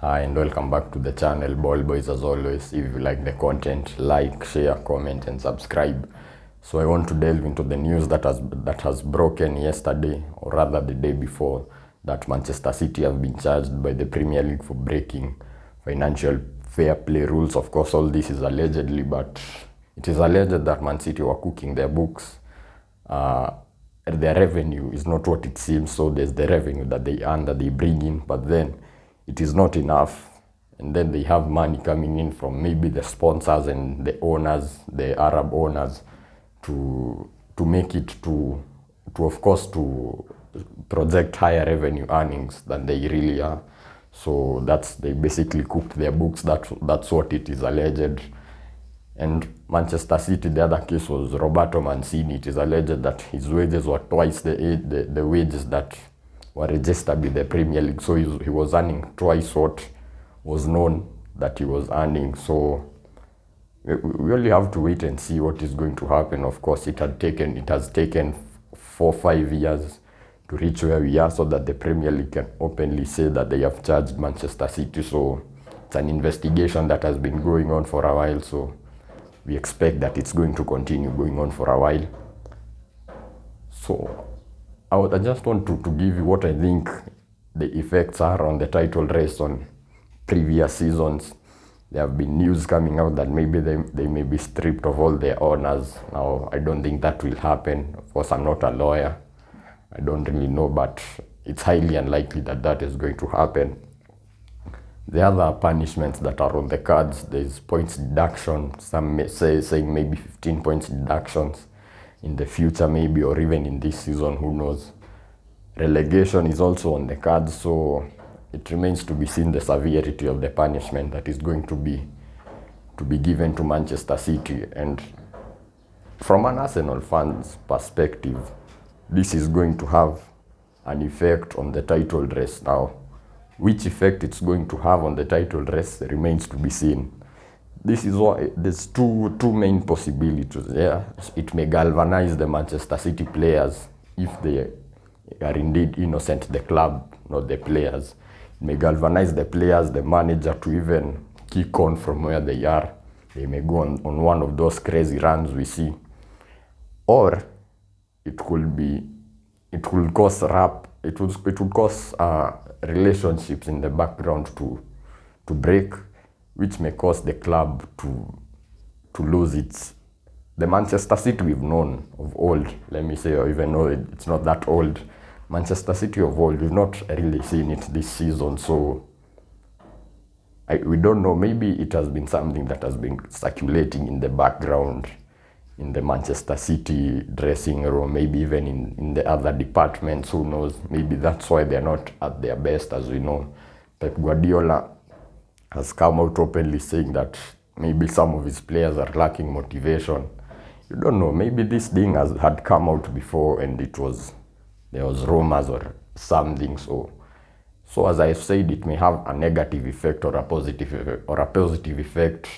Hi and welcome back to the channel, Ball Boys. As always, if you like the content, like, share, comment and subscribe. So I want to delve into the news that has broken yesterday, or rather the day before, that Manchester City have been charged by the Premier League for breaking financial fair play rules. Of course, all this is allegedly, but it is alleged that Man City were cooking their books. Their revenue is not what it seems. So there's the revenue that they earn, that they bring in, but then it is not enough. And then they have money coming in from maybe the sponsors and the owners, the Arab owners, to make it to of course to project higher revenue earnings than they really are. So they basically cooked their books. That's what it is alleged. And Manchester City, the other case was Roberto Mancini. It is alleged that his wages were twice the wages that were registered with the Premier League. So he was earning twice what was known that he was earning. So we only have to wait and see what is going to happen. Of course, it has taken 4-5 years to reach where we are, so that the Premier League can openly say that they have charged Manchester City. So it's an investigation that has been going on for a while. So we expect that it's going to continue going on for a while. So I just want to give you what I think the effects are on the title race on previous seasons. There have been news coming out that maybe they may be stripped of all their honors. Now, I don't think that will happen. Of course, I'm not a lawyer. I don't really know, but it's highly unlikely that that is going to happen. The other punishments that are on the cards, there's points deduction. Some may saying maybe 15 points deductions in the future, maybe, or even in this season, who knows. Relegation is also on the cards, so it remains to be seen the severity of the punishment that is going to be given to Manchester City. And from an Arsenal fan's perspective, this is going to have an effect on the title race. Now, which effect it's going to have on the title race remains to be seen. This is why there's two main possibilities. Yeah, it may galvanize the Manchester City players if they are indeed innocent, the club, not the players. It may galvanize the players, the manager, to even kick on from where they are. They may go on one of those crazy runs we see. Or it will cause relationships in the background to break, which may cause the club to lose the Manchester City we've known of old, let me say, or even though it's not that old, Manchester City of old, we've not really seen it this season. So we don't know. Maybe it has been something that has been circulating in the background in the Manchester City dressing room, maybe even in the other departments, who knows. Maybe that's why they're not at their best. As we know, Pep Guardiola has come out openly saying that maybe some of his players are lacking motivation. You don't know, maybe this thing had come out before and there was rumors or something. So as I said, it may have a negative effect or a positive effect.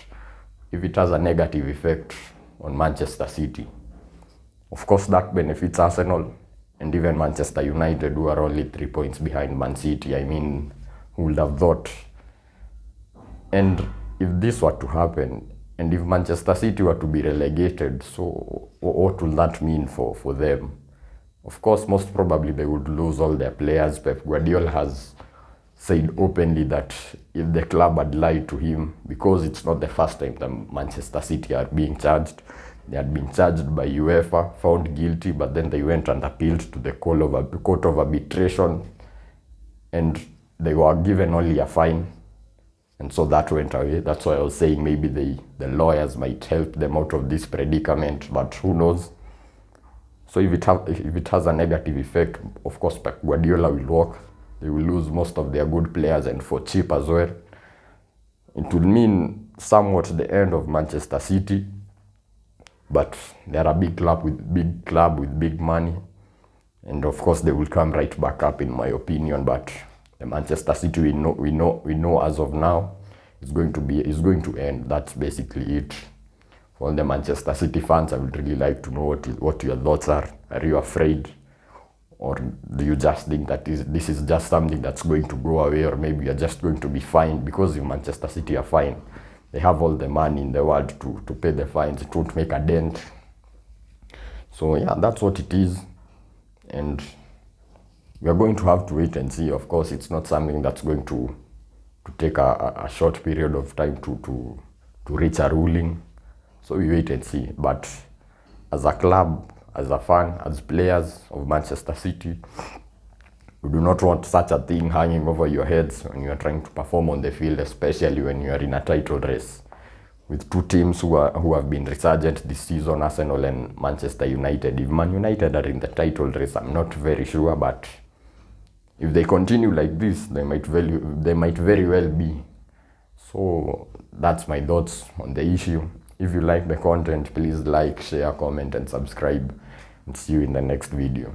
If it has a negative effect on Manchester City, of course that benefits Arsenal and even Manchester United, who are only 3 points behind Man City. I mean, who would have thought? And if this were to happen, and if Manchester City were to be relegated, so what will that mean for them? Of course, most probably they would lose all their players. Pep Guardiola has said openly that if the club had lied to him, because it's not the first time that Manchester City are being charged. They had been charged by UEFA, found guilty, but then they went and appealed to the Court of Arbitration, and they were given only a fine. And so that went away. That's why I was saying maybe the lawyers might help them out of this predicament, but who knows? So if it has a negative effect, of course Pep Guardiola will walk. They will lose most of their good players, and for cheap as well. It will mean somewhat the end of Manchester City, but they're a big club with big money, and of course they will come right back up, in my opinion. But the Manchester City we know as of now is going to end. That's basically it. For all the Manchester City fans, I would really like to know what your thoughts are. Are you afraid Or do you just think that this is just something that's going to go away, or maybe you're just going to be fined because if Manchester City are fine? They have all the money in the world to pay the fines. It won't make a dent. So yeah, that's what it is. And we are going to have to wait and see. Of course, it's not something that's going to take a short period of time to reach a ruling. So we wait and see. But as a club, as a fan, as players of Manchester City, we do not want such a thing hanging over your heads when you are trying to perform on the field, especially when you are in a title race with two teams who have been resurgent this season, Arsenal and Manchester United. If Man United are in the title race, I'm not very sure, but if they continue like this, they might very well be. So that's my thoughts on the issue. If you like the content, please like, share, comment, and subscribe. And see you in the next video.